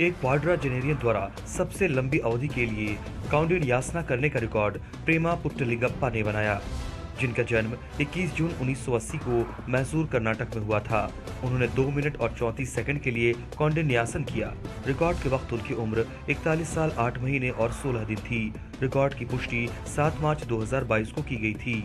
एक क्वाड्राजेनेरियन द्वारा सबसे लंबी अवधि के लिए कौंडिन्यासना करने का रिकॉर्ड प्रेमा पुट्टलिगप्पा ने बनाया, जिनका जन्म 21 जून 1980 को मैसूर, कर्नाटक में हुआ था। उन्होंने 2 मिनट और 34 सेकंड के लिए कौंडिन्यासन किया। रिकॉर्ड के वक्त उनकी उम्र 41 साल 8 महीने और 16 दिन थी। रिकॉर्ड की पुष्टि 7 मार्च 2022 को की गई थी।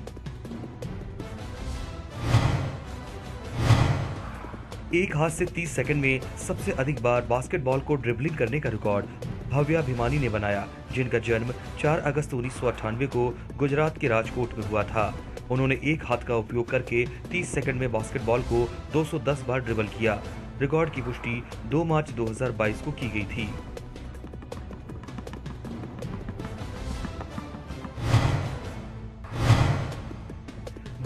एक हाथ से 30 सेकंड में सबसे अधिक बार बास्केटबॉल को ड्रिबलिंग करने का रिकॉर्ड भव्या भिमानी ने बनाया, जिनका जन्म 4 अगस्त 1998 को गुजरात के राजकोट में हुआ था। उन्होंने एक हाथ का उपयोग करके 30 सेकंड में बास्केटबॉल को 210 बार ड्रिबल किया। रिकॉर्ड की पुष्टि 2 मार्च 2022 को की गई थी।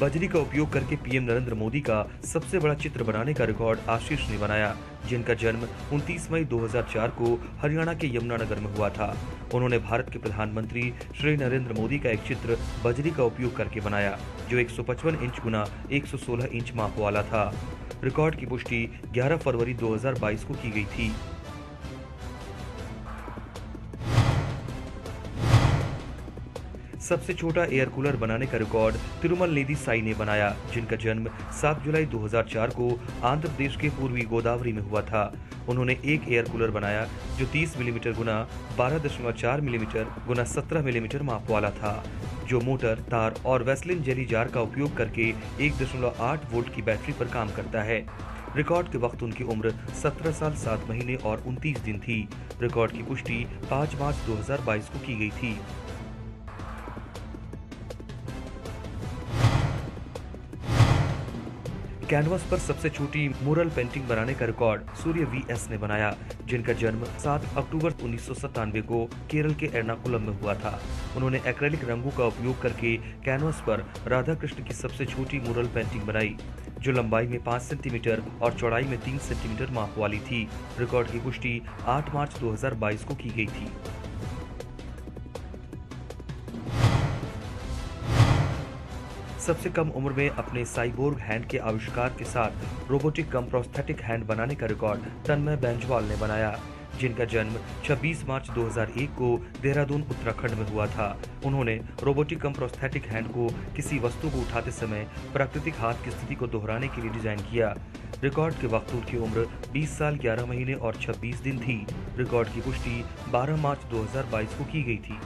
बजरी का उपयोग करके पीएम नरेंद्र मोदी का सबसे बड़ा चित्र बनाने का रिकॉर्ड आशीष ने बनाया, जिनका जन्म 29 मई 2004 को हरियाणा के यमुनानगर में हुआ था। उन्होंने भारत के प्रधानमंत्री श्री नरेंद्र मोदी का एक चित्र बजरी का उपयोग करके बनाया, जो 155 इंच गुना 116 इंच माप वाला था। रिकॉर्ड की पुष्टि 11 फरवरी 2022 को की गई थी। सबसे छोटा एयर कूलर बनाने का रिकॉर्ड तिरुमल नेदी साई ने बनाया, जिनका जन्म 7 जुलाई 2004 को आंध्र प्रदेश के पूर्वी गोदावरी में हुआ था। उन्होंने एक एयर कूलर बनाया जो 30 मिलीमीटर गुना 12.4 मिलीमीटर गुना 17 मिलीमीटर माप वाला था, जो मोटर, तार और वैसलिन जेली जार का उपयोग करके 1.8 वोल्ट की बैटरी पर काम करता है। रिकॉर्ड के वक्त उनकी उम्र 17 साल 7 महीने और 29 दिन थी। रिकॉर्ड की पुष्टि 5 मार्च 2022 को की गई थी। कैनवास पर सबसे छोटी मुरल पेंटिंग बनाने का रिकॉर्ड सूर्य वीएस ने बनाया, जिनका जन्म 7 अक्टूबर 1997 को केरल के एर्नाकुलम में हुआ था। उन्होंने एक्रेलिक रंगों का उपयोग करके कैनवास पर राधा कृष्ण की सबसे छोटी मुरल पेंटिंग बनाई, जो लंबाई में 5 सेंटीमीटर और चौड़ाई में 3 सेंटीमीटर माप वाली थी। रिकॉर्ड की पुष्टि 8 मार्च 2022 को की गई थी। सबसे कम उम्र में अपने साइबोर्ग हैंड के आविष्कार के साथ रोबोटिक कम प्रोस्थेटिक हैंड बनाने का रिकॉर्ड तन्मय बैंजवाल ने बनाया, जिनका जन्म 26 मार्च 2001 को देहरादून, उत्तराखंड में हुआ था। उन्होंने रोबोटिक कम प्रोस्थेटिक हैंड को किसी वस्तु को उठाते समय प्राकृतिक हाथ की स्थिति को दोहराने के लिए डिजाइन किया। रिकॉर्ड के वक्त उनकी उम्र 20 साल 11 महीने और 26 दिन थी। रिकॉर्ड की पुष्टि 12 मार्च 2022 को की गई थी।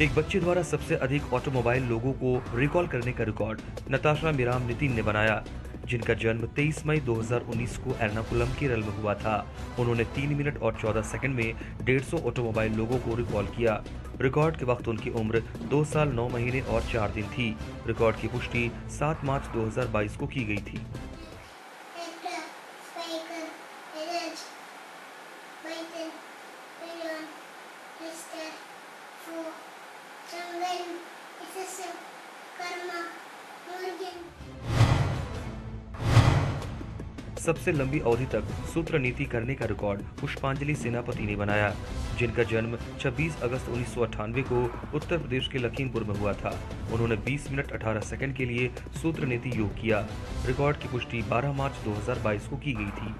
एक बच्चे द्वारा सबसे अधिक ऑटोमोबाइल लोगों को रिकॉल करने का रिकॉर्ड नताशा मीराम नितिन ने बनाया, जिनका जन्म 23 मई 2019 को एर्नाकुलम, केरल में हुआ था। उन्होंने 3 मिनट और 14 सेकंड में 150 ऑटोमोबाइल लोगों को रिकॉल किया। रिकॉर्ड के वक्त उनकी उम्र 2 साल 9 महीने और 4 दिन थी। रिकॉर्ड की पुष्टि 7 मार्च 2022 को की गई थी। सबसे लंबी अवधि तक सूत्र नीति करने का रिकॉर्ड पुष्पांजलि सेनापति ने बनाया, जिनका जन्म 26 अगस्त 1998 को उत्तर प्रदेश के लखीमपुर में हुआ था। उन्होंने 20 मिनट 18 सेकंड के लिए सूत्र नीति योग किया। रिकॉर्ड की पुष्टि 12 मार्च 2022 को की गई थी।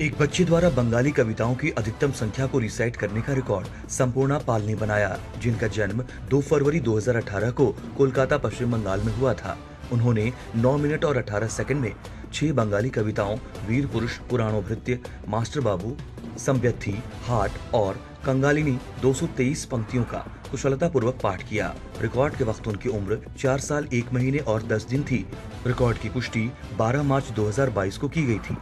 एक बच्चे द्वारा बंगाली कविताओं की अधिकतम संख्या को रिसाइट करने का रिकॉर्ड संपूर्णा पाल ने बनाया, जिनका जन्म 2 फरवरी 2018 को कोलकाता, पश्चिम बंगाल में हुआ था। उन्होंने 9 मिनट और 18 सेकंड में 6 बंगाली कविताओं वीर पुरुष, पुराणो भृत्य, मास्टर बाबू, संब्यथी, हाट और कंगालिनी 223 पंक्तियों का कुशलता पूर्वक पाठ किया। रिकॉर्ड के वक्त उनकी उम्र 4 साल 1 महीने और 10 दिन थी। रिकॉर्ड की पुष्टि 12 मार्च 2022 को की गई थी।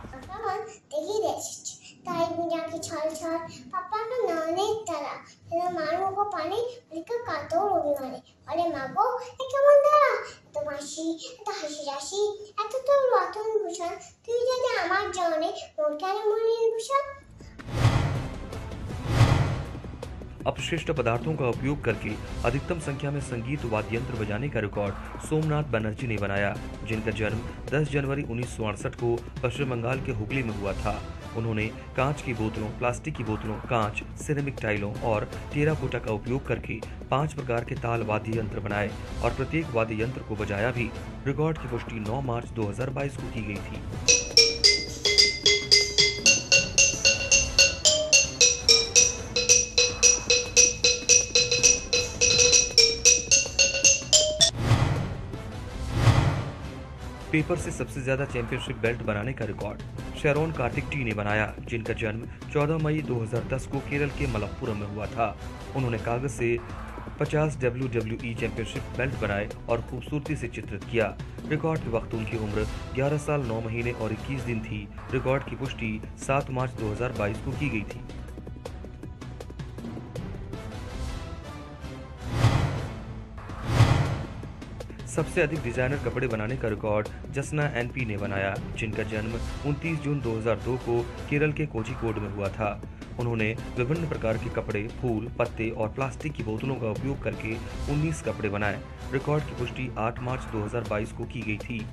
अपशिष्ट पदार्थों का उपयोग करके अधिकतम संख्या में संगीत वाद्य यंत्र बजाने का रिकॉर्ड सोमनाथ बनर्जी ने बनाया, जिनका जन्म 10 जनवरी 1968 को पश्चिम बंगाल के हुगली में हुआ था। उन्होंने कांच की बोतलों, प्लास्टिक की बोतलों, कांच, सिरेमिक टाइलों और टेराकोटा का उपयोग करके 5 प्रकार के ताल वाद्य यंत्र बनाए और प्रत्येक वाद्य यंत्र को बजाया भी। रिकॉर्ड की पुष्टि 9 मार्च 2022 को की गई थी। पेपर से सबसे ज्यादा चैंपियनशिप बेल्ट बनाने का रिकॉर्ड शेरोन कार्तिक ने बनाया, जिनका जन्म 14 मई 2010 को केरल के मलप्पुरम में हुआ था। उन्होंने कागज से 50 WWE चैंपियनशिप बेल्ट बनाए और खूबसूरती से चित्रित किया। रिकॉर्ड के वक्त उनकी उम्र 11 साल 9 महीने और 21 दिन थी। रिकॉर्ड की पुष्टि 7 मार्च 2022 को की गई थी। सबसे अधिक डिजाइनर कपड़े बनाने का रिकॉर्ड जसना एनपी ने बनाया, जिनका जन्म 29 जून 2002 को केरल के कोझिकोड में हुआ था। उन्होंने विभिन्न प्रकार के कपड़े, फूल, पत्ते और प्लास्टिक की बोतलों का उपयोग करके 19 कपड़े बनाए। रिकॉर्ड की पुष्टि 8 मार्च 2022 को की गई थी।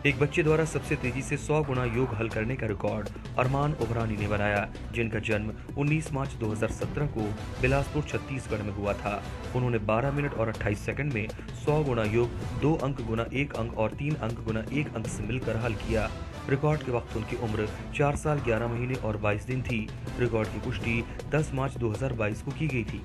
एक बच्चे द्वारा सबसे तेजी से 100 गुना योग हल करने का रिकॉर्ड अरमान उबरानी ने बनाया, जिनका जन्म 19 मार्च 2017 को बिलासपुर छत्तीसगढ़ में हुआ था। उन्होंने 12 मिनट और 28 सेकंड में 100 गुना योग 2 अंक गुना 1 अंक और 3 अंक गुना 1 अंक से मिलकर हल किया। रिकॉर्ड के वक्त उनकी उम्र 4 साल 11 महीने और 22 दिन थी। रिकॉर्ड की पुष्टि 10 मार्च 2022 को की गई थी।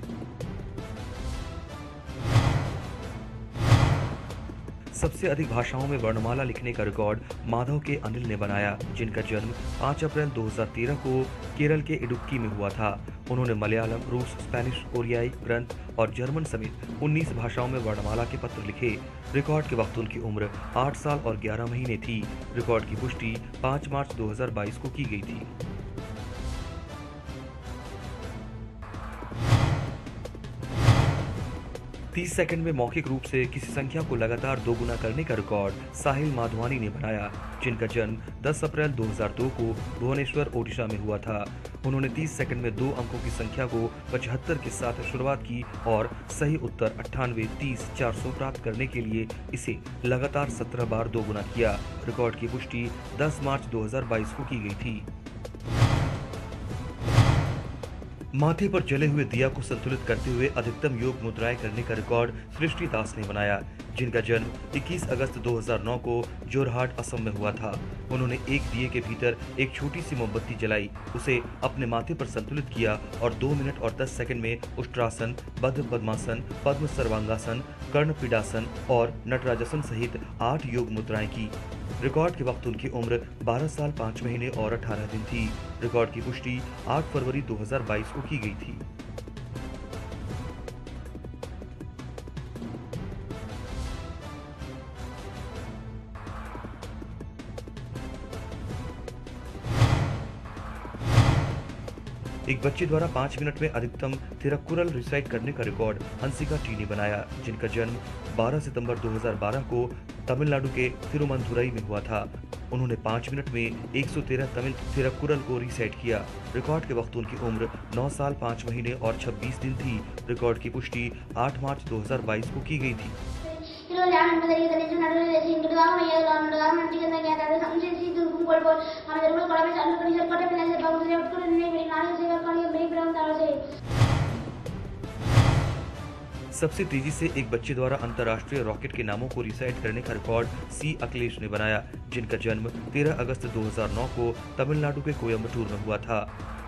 सबसे अधिक भाषाओं में वर्णमाला लिखने का रिकॉर्ड माधव के अनिल ने बनाया, जिनका जन्म 5 अप्रैल 2013 को केरल के इडुक्की में हुआ था। उन्होंने मलयालम, रूस, स्पेनिश, कोरियाई ग्रंथ और जर्मन समेत 19 भाषाओं में वर्णमाला के पत्र लिखे। रिकॉर्ड के वक्त उनकी उम्र 8 साल और 11 महीने थी। रिकॉर्ड की पुष्टि 5 मार्च 2022 को की गई थी। तीस सेकंड में मौखिक रूप से किसी संख्या को लगातार 2 गुना करने का रिकॉर्ड साहिल माधवानी ने बनाया, जिनका जन्म 10 अप्रैल 2002 को भुवनेश्वर, ओडिशा में हुआ था। उन्होंने 30 सेकंड में 2 अंकों की संख्या को 75 के साथ शुरुआत की और सही उत्तर 98, 30, 400 प्राप्त करने के लिए इसे लगातार 17 बार 2 गुना किया। रिकॉर्ड की पुष्टि 10 मार्च 2022 को की गई थी। माथे पर जले हुए दिया को संतुलित करते हुए अधिकतम योग मुद्राएं करने का रिकॉर्ड सृष्टि दास ने बनाया, जिनका जन्म 21 अगस्त 2009 को जोरहाट, असम में हुआ था। उन्होंने एक दिए के भीतर एक छोटी सी मोमबत्ती जलाई, उसे अपने माथे पर संतुलित किया और 2 मिनट और 10 सेकंड में उष्ट्रासन, बद्ध पद्मासन, पद्म सर्वांगासन, कर्ण पीडासन और नटराजासन सहित 8 योग मुद्राएं की। रिकॉर्ड के वक्त उनकी उम्र 12 साल 5 महीने और 18 दिन थी। रिकॉर्ड की पुष्टि 8 फरवरी 2022 को की गई थी। एक बच्चे द्वारा 5 मिनट में अधिकतम थिरक्कुरल रिसाइट करने का रिकॉर्ड हंसिका टी ने बनाया, जिनका जन्म 12 सितंबर 2012 को तमिलनाडु के तिरुवनंतपुरई में हुआ था। उन्होंने 5 मिनट में 113 तमिल थिरक्कुरल को रीसेट किया। रिकॉर्ड के वक्त उनकी उम्र 9 साल 5 महीने और 26 दिन थी। रिकॉर्ड की पुष्टि 8 मार्च 2022 को की गई थी। सबसे तेजी से एक बच्चे द्वारा अंतर्राष्ट्रीय रॉकेट के नामों को रिसाइट करने का रिकॉर्ड सी अखिलेश ने बनाया, जिनका जन्म 13 अगस्त 2009 को तमिलनाडु के कोयम्बटूर में हुआ था।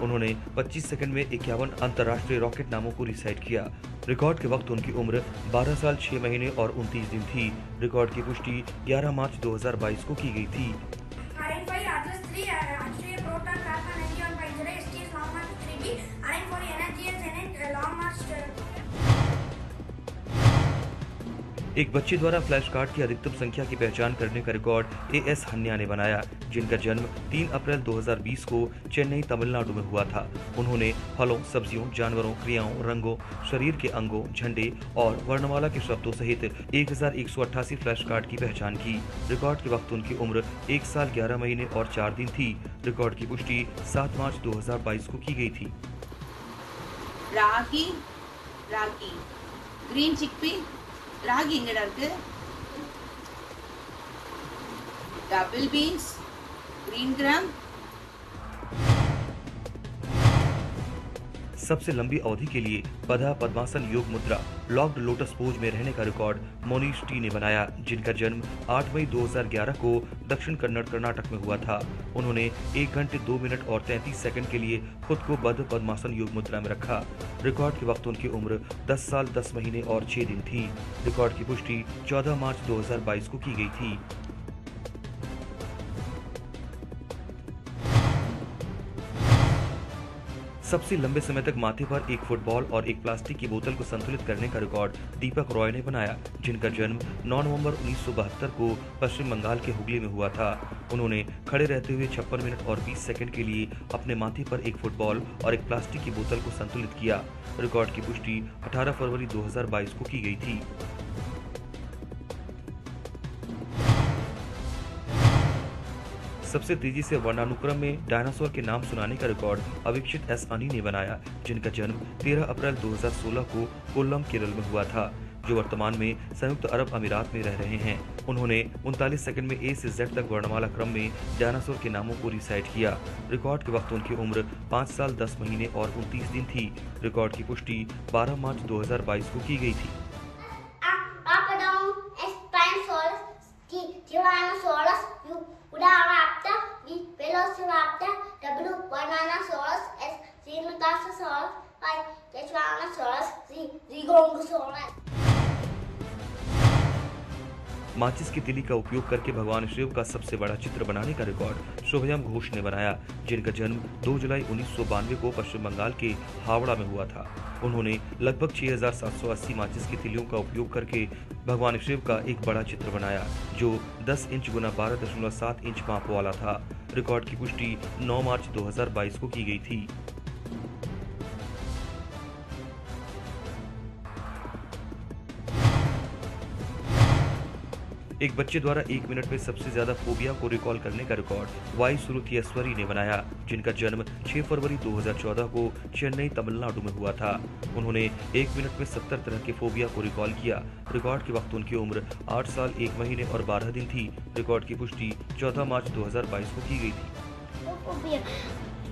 उन्होंने 25 सेकंड में 51 अंतर्राष्ट्रीय रॉकेट नामों को रिसाइट किया। रिकॉर्ड के वक्त उनकी उम्र 12 साल 6 महीने और 29 दिन थी। रिकॉर्ड की पुष्टि 11 मार्च 2022 को की गई थी। एक बच्चे द्वारा फ्लैश कार्ड की अधिकतम संख्या की पहचान करने का रिकॉर्ड एएस हन्या ने बनाया, जिनका जन्म 3 अप्रैल 2020 को चेन्नई, तमिलनाडु में हुआ था। उन्होंने फलों, सब्जियों, जानवरों, क्रियाओं, रंगों, शरीर के अंगों, झंडे और वर्णमाला के शब्दों सहित 1188 फ्लैश कार्ड की पहचान की। रिकॉर्ड के वक्त उनकी उम्र 1 साल 11 महीने और 4 दिन थी। रिकॉर्ड की पुष्टि 7 मार्च 2022 को की गई थी। ராகி கிரீன் சிக்பி ராகி எங்கடா இருக்கு? double beans, green gram, सबसे लंबी अवधि के लिए पद्मा पद्मासन योग मुद्रा लॉक्ड लोटस पोज में रहने का रिकॉर्ड मोनीश टी ने बनाया, जिनका जन्म 8 मई 2011 को दक्षिण कन्नड़ कर्नाटक में हुआ था। उन्होंने 1 घंटे 2 मिनट और 33 सेकंड के लिए खुद को बद्ध पद्मासन योग मुद्रा में रखा। रिकॉर्ड के वक्त उनकी उम्र 10 साल 10 महीने और 6 दिन थी। रिकॉर्ड की पुष्टि 14 मार्च 2022 को की गई थी। सबसे लंबे समय तक माथे पर एक फुटबॉल और एक प्लास्टिक की बोतल को संतुलित करने का रिकॉर्ड दीपक रॉय ने बनाया, जिनका जन्म 9 नवंबर 1972 को पश्चिम बंगाल के हुगली में हुआ था। उन्होंने खड़े रहते हुए 56 मिनट और 20 सेकंड के लिए अपने माथे पर एक फुटबॉल और एक प्लास्टिक की बोतल को संतुलित किया। रिकॉर्ड की पुष्टि 18 फरवरी 2022 को की गई थी। सबसे तेजी से वर्णानुक्रम में डायनासोर के नाम सुनाने का रिकॉर्ड अवीक्षित एस अनी ने बनाया, जिनका जन्म 13 अप्रैल 2016 को कोल्लम केरल में हुआ था, जो वर्तमान में संयुक्त अरब अमीरात में रह रहे हैं। उन्होंने 39 सेकंड में ए से जेड तक वर्णमाला क्रम में डायनासोर के नामों को रिसाइट किया। रिकॉर्ड के वक्त उनकी उम्र 5 साल 10 महीने और 29 दिन थी। रिकॉर्ड की पुष्टि 12 मार्च 2022 को की गई थी। Uraoraptor, V. Velociraptor, W. Bananasaurus, S. Tyrannosaurus, Y. Tyrannosaurus, Z. Zygonosaurus. माचिस की तिली का उपयोग करके भगवान शिव का सबसे बड़ा चित्र बनाने का रिकॉर्ड शुभम घोष ने बनाया, जिनका जन्म 2 जुलाई 1992 को पश्चिम बंगाल के हावड़ा में हुआ था। उन्होंने लगभग 6780 माचिस की तिलियों का उपयोग करके भगवान शिव का एक बड़ा चित्र बनाया, जो 10 इंच गुना 12.7 इंच माप वाला था। रिकॉर्ड की पुष्टि 9 मार्च 2022 को की गई थी। एक बच्चे द्वारा 1 मिनट में सबसे ज्यादा फोबिया को रिकॉल करने का रिकॉर्ड वाई सुरुथियस्वरी ने बनाया, जिनका जन्म 6 फरवरी 2014 को चेन्नई तमिलनाडु में हुआ था। उन्होंने 1 मिनट में 70 तरह के फोबिया को रिकॉल किया। रिकॉर्ड के वक्त उनकी उम्र 8 साल 1 महीने और 12 दिन थी। रिकॉर्ड की पुष्टि 14 मार्च 2022 को की गई थी।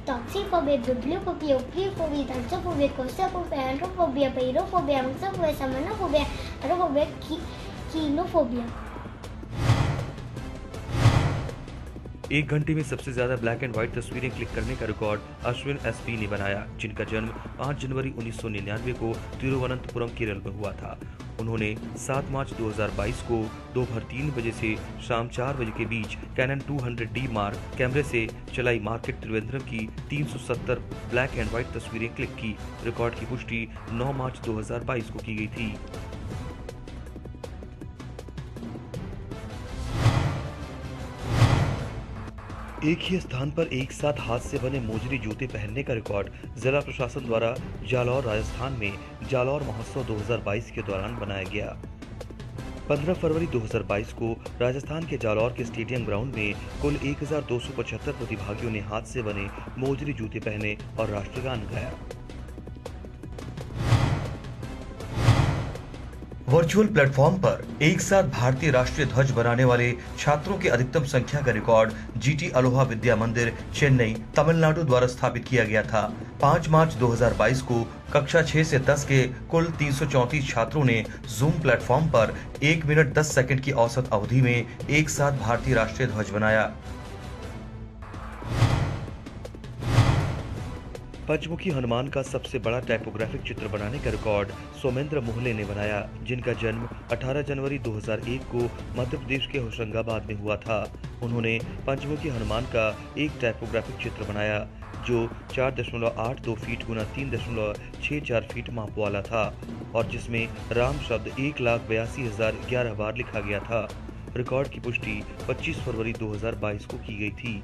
Toxophobia, bibliophobia, opiophobia, thanatophobia, claustrophobia, anthrophobia, pyrophobia, amoxophobia, samanophobia, aerophobia, kinophobia. 1 घंटे में सबसे ज्यादा ब्लैक एंड व्हाइट तस्वीरें क्लिक करने का रिकॉर्ड अश्विन एसपी ने बनाया, जिनका जन्म 5 जनवरी 1999 को तिरुवनंतपुरम केरल में हुआ था। उन्होंने 7 मार्च 2022 को दोपहर 3 बजे से शाम 4 बजे के बीच कैनन 200D मार्क कैमरे से चलाई मार्केट त्रिवेंद्रम की 370 ब्लैक एंड व्हाइट तस्वीरें क्लिक की। रिकॉर्ड की पुष्टि 9 मार्च 2022 को की गई थी। एक ही स्थान पर एक साथ हाथ से बने मोजरी जूते पहनने का रिकॉर्ड जिला प्रशासन द्वारा जालौर राजस्थान में जालौर महोत्सव 2022 के दौरान बनाया गया। 15 फरवरी 2022 को राजस्थान के जालौर के स्टेडियम ग्राउंड में कुल 1275 प्रतिभागियों ने हाथ से बने मोजरी जूते पहने और राष्ट्रगान गाया। वर्चुअल प्लेटफॉर्म पर एक साथ भारतीय राष्ट्रीय ध्वज बनाने वाले छात्रों की अधिकतम संख्या का रिकॉर्ड जीटी अलोहा विद्या मंदिर चेन्नई तमिलनाडु द्वारा स्थापित किया गया था। 5 मार्च 2022 को कक्षा 6 से 10 के कुल 334 छात्रों ने जूम प्लेटफॉर्म पर 1 मिनट 10 सेकंड की औसत अवधि में एक साथ भारतीय राष्ट्रीय ध्वज बनाया। पंचमुखी हनुमान का सबसे बड़ा टाइपोग्राफिक चित्र बनाने का रिकॉर्ड सोमेंद्र मोहले ने बनाया, जिनका जन्म 18 जनवरी 2001 को मध्य प्रदेश के होशंगाबाद में हुआ था। उन्होंने पंचमुखी हनुमान का एक टाइपोग्राफिक चित्र बनाया, जो 4.82 फीट गुना 3.64 फीट माप वाला था और जिसमें राम शब्द 1,82,011 बार लिखा गया था। रिकॉर्ड की पुष्टि 25 फरवरी 2022 को की गई थी।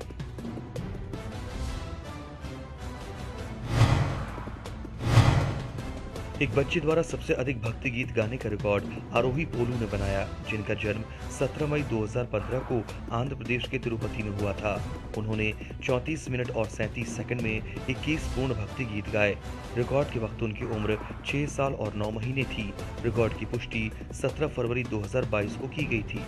एक बच्चे द्वारा सबसे अधिक भक्ति गीत गाने का रिकॉर्ड आरोही पोलू ने बनाया, जिनका जन्म 17 मई 2015 को आंध्र प्रदेश के तिरुपति में हुआ था। उन्होंने 34 मिनट और 37 सेकंड में 21 पूर्ण भक्ति गीत गाए। रिकॉर्ड के वक्त उनकी उम्र 6 साल और 9 महीने थी। रिकॉर्ड की पुष्टि 17 फरवरी 2022 को की गई थी।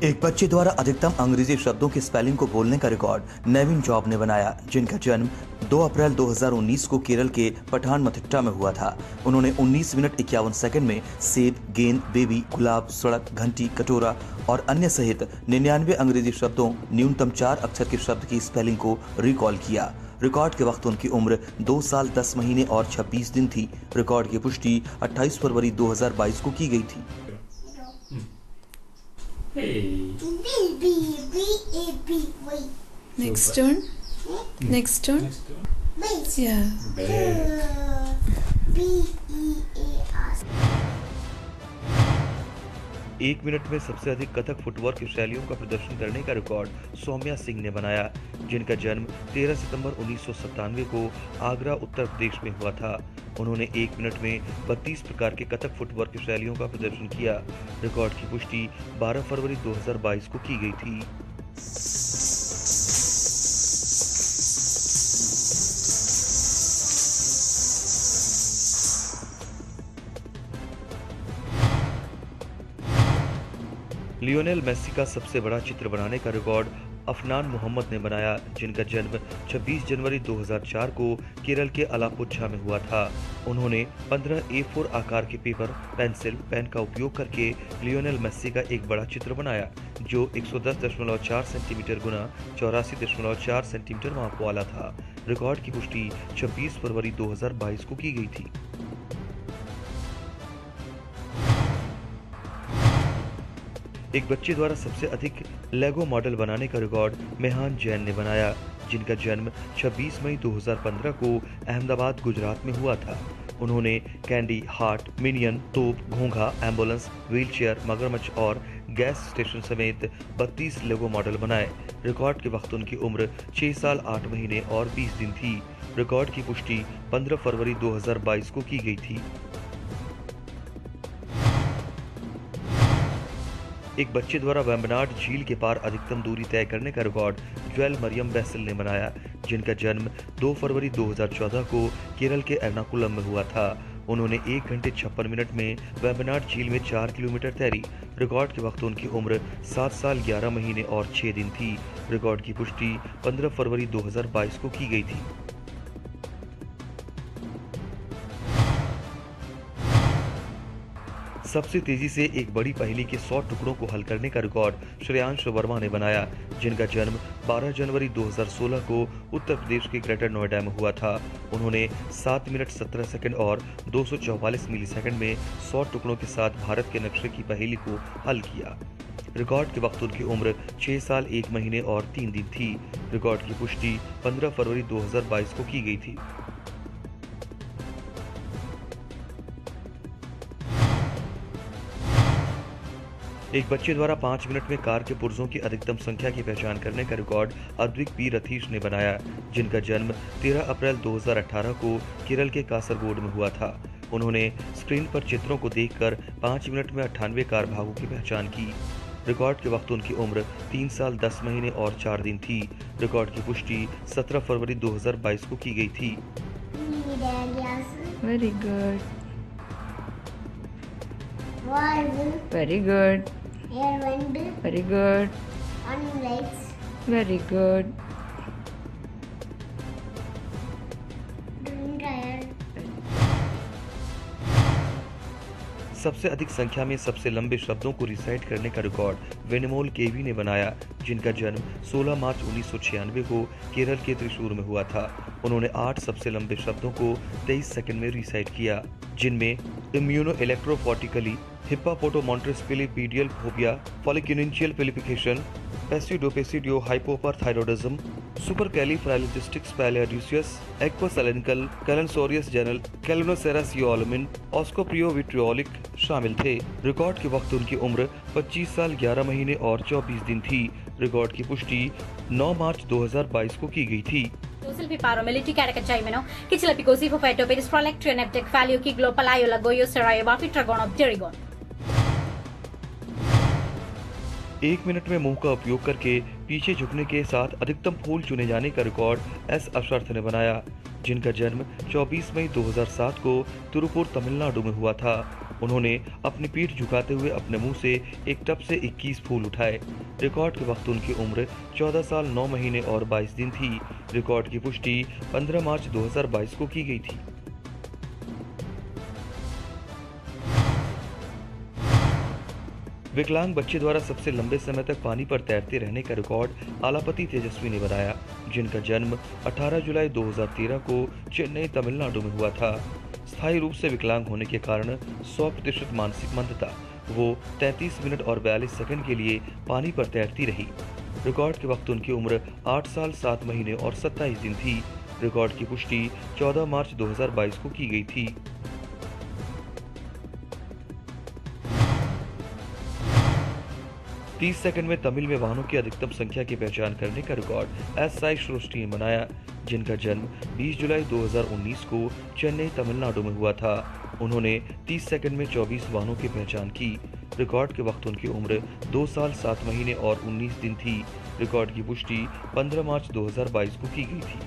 एक बच्चे द्वारा अधिकतम अंग्रेजी शब्दों के स्पेलिंग को बोलने का रिकॉर्ड नेविन जॉब ने बनाया, जिनका जन्म 2 अप्रैल 2019 को केरल के पठानमथिट्टा में हुआ था। उन्होंने 19 मिनट 51 सेकंड में सेब, गेंद, बेबी, गुलाब, सड़क, घंटी, कटोरा और अन्य सहित 99 अंग्रेजी शब्दों न्यूनतम 4 अक्षर के शब्द की स्पेलिंग को रिकॉल किया। रिकॉर्ड के वक्त उनकी उम्र 2 साल 10 महीने और 26 दिन थी। रिकॉर्ड की पुष्टि 28 फरवरी 2022 को की गई थी। Hey. Next turn. Next turn. Yeah. एक मिनट में सबसे अधिक कथक फुटवर्क की शैलियों का प्रदर्शन करने का रिकॉर्ड सौम्या सिंह ने बनाया, जिनका जन्म 13 सितंबर 1997 को आगरा, उत्तर प्रदेश में हुआ था। उन्होंने एक मिनट में 32 प्रकार के कथक फुटवर्क की शैलियों का प्रदर्शन किया। रिकॉर्ड की पुष्टि 12 फरवरी 2022 को की गई थी। लियोनेल मेसी का सबसे बड़ा चित्र बनाने का रिकॉर्ड अफनान मोहम्मद ने बनाया, जिनका जन्म 26 जनवरी 2004 को केरल के अलापुझा में हुआ था। उन्होंने 15 A4 आकार के पेपर, पेंसिल, पेन का उपयोग करके लियोनेल मेसी का एक बड़ा चित्र बनाया, जो 110.4 सेंटीमीटर गुना 84.4 सेंटीमीटर माप वाला था। रिकॉर्ड की पुष्टि 26 फरवरी 2022 को की गई थी। एक बच्चे द्वारा सबसे अधिक लेगो मॉडल बनाने का रिकॉर्ड मेहान जैन ने बनाया, जिनका जन्म 26 मई 2015 को अहमदाबाद, गुजरात में हुआ था। उन्होंने कैंडी, हार्ट, मिनियन, तोप, घोंघा, एम्बुलेंस, व्हीलचेयर, मगरमच्छ और गैस स्टेशन समेत 32 लेगो मॉडल बनाए। रिकॉर्ड के वक्त उनकी उम्र 6 साल 8 महीने और 20 दिन थी। रिकॉर्ड की पुष्टि 15 फरवरी 2022 को की गई थी। एक बच्चे द्वारा वेम्बनाड झील के पार अधिकतम दूरी तय करने का रिकॉर्ड ज्वेल मरियम बैसिल ने बनाया, जिनका जन्म 2 फरवरी 2014 को केरल के एर्नाकुलम में हुआ था। उन्होंने 1 घंटे 56 मिनट में वेम्बनाड झील में 4 किलोमीटर तैरी। रिकॉर्ड के वक्त उनकी उम्र 7 साल 11 महीने और 6 दिन थी। रिकॉर्ड की पुष्टि 15 फरवरी 2022 को की गई थी। सबसे तेजी से एक बड़ी पहेली के 100 टुकड़ों को हल करने का रिकॉर्ड श्रेयांश वर्मा ने बनाया, जिनका जन्म 12 जनवरी 2016 को उत्तर प्रदेश के ग्रेटर नोएडा में हुआ था। उन्होंने 7 मिनट 17 सेकंड और 244 मिलीसेकंड में 100 टुकड़ों के साथ भारत के नक्शे की पहेली को हल किया। रिकॉर्ड के वक्त उनकी उम्र 6 साल 1 महीने और 3 दिन थी। रिकॉर्ड की पुष्टि 15 फरवरी 2022 को की गई थी। एक बच्चे द्वारा 5 मिनट में कार के पुर्जों की अधिकतम संख्या की पहचान करने का रिकॉर्ड अद्विक पी रथीश ने बनाया, जिनका जन्म 13 अप्रैल 2018 को केरल के कासरगोड में हुआ था। उन्होंने स्क्रीन पर चित्रों को देखकर 5 मिनट में 98 कार भागों की पहचान की। रिकॉर्ड के वक्त उनकी उम्र 3 साल 10 महीने और 4 दिन थी। रिकॉर्ड की पुष्टि 17 फरवरी 2022 को की गई थी। Very good. Very good. Very good. Very good. सबसे अधिक संख्या में सबसे लंबे शब्दों को रिसाइट करने का रिकॉर्ड वेनिमोल केवी ने बनाया, जिनका जन्म 16 मार्च 1996 को केरल के त्रिशूर में हुआ था। उन्होंने 8 सबसे लंबे शब्दों को 23 सेकंड में रिसाइट किया, जिनमें इम्यूनो इलेक्ट्रोफॉर्टिकली, हिप्पापोटोमॉन्ट्रेस्पिलिपीडियल फोबिया, फॉलिक्यूनिंशियल पिलिफिकेशन, पेसिडोपेसिडियो हाइपोपारथायरॉयडिज्म, सुपरकैलिफ्रैजिस्टिक्सपैलियोडीसियस, एक्वासेलेनिकल, कैलेंसोरियस जेनल, कैलिनोसेरासियोलमिन, ऑस्कोप्रियोविट्रियोलिक शामिल थे। रिकॉर्ड के वक्त उनकी उम्र 25 साल 11 महीने और 24 दिन थी। रिकॉर्ड की पुष्टि 9 मार्च 2022 को की गई थी। Military Caracachimeno, Kichilapicosi for Petopedis Prolectrian Eptic Value Ki Glopalayo Lagoyo Sarayo Tragon of Derigon. 1 minute में मुंह का उपयोग करके पीछे झुकने के साथ अधिकतम फूल चुने जाने का रिकॉर्ड एस अशर्थ ने बनाया, जिनका जन्म 24 मई 2007 को तिरुपुर, तमिलनाडु में हुआ था। उन्होंने अपनी पीठ झुकाते हुए अपने मुंह से एक टब से 21 फूल उठाए। रिकॉर्ड के वक्त उनकी उम्र 14 साल 9 महीने और 22 दिन थी। रिकॉर्ड की पुष्टि 15 मार्च 2022 को की गई थी। विकलांग बच्चे द्वारा सबसे लंबे समय तक पानी पर तैरते रहने का रिकॉर्ड आलापति तेजस्वी ने बनाया, जिनका जन्म 18 जुलाई 2013 को चेन्नई, तमिलनाडु में हुआ था। स्थायी रूप से विकलांग होने के कारण 100% मानसिक मंदता, वो 33 मिनट और 42 सेकंड के लिए पानी पर तैरती रही। रिकॉर्ड के वक्त उनकी उम्र 8 साल 7 महीने और 27 दिन थी। रिकॉर्ड की पुष्टि 14 मार्च 2022 को की गई थी। 30 सेकंड में तमिल में वाहनों की अधिकतम संख्या की पहचान करने का रिकॉर्ड एस.आई. श्रोष्टी ने बनाया, जिनका जन्म 20 जुलाई 2019 को चेन्नई, तमिलनाडु में हुआ था। उन्होंने 30 सेकंड में 24 वाहनों की पहचान की। रिकॉर्ड के वक्त उनकी उम्र 2 साल 7 महीने और 19 दिन थी। रिकॉर्ड की पुष्टि 15 मार्च 2022 को की गई थी।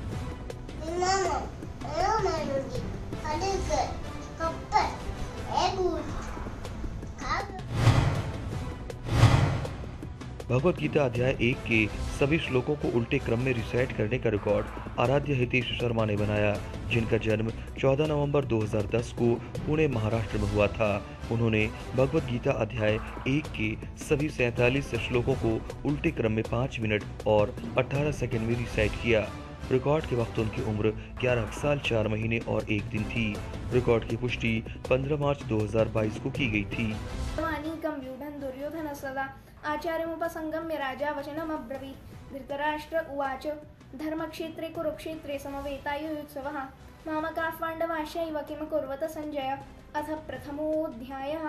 भगवत गीता अध्याय 1 के सभी श्लोकों को उल्टे क्रम में रिसाइट करने का रिकॉर्ड आराध्य हितेश शर्मा ने बनाया, जिनका जन्म 14 नवंबर 2010 को पुणे, महाराष्ट्र में हुआ था। उन्होंने भगवत गीता अध्याय 1 के सभी 47 श्लोकों को उल्टे क्रम में 5 मिनट और 18 सेकंड में रिसाइट किया। रिकॉर्ड के वक्त उनकी उम्र 11 साल 4 महीने और 1 दिन थी। रिकॉर्ड की पुष्टि 15 मार्च 2022 को की गई थी। दुर्योधन सदा आचार्यमुपसंगम्य राजा वचनमब्रवीत्। धृतराष्ट्र उवाच धर्मक्षेत्रे कुरुक्षेत्रे समवेतायुत्सवः मामकाः पाण्डवाश्चैव किं कुर्वत सञ्जय। अथ प्रथमोऽध्यायः।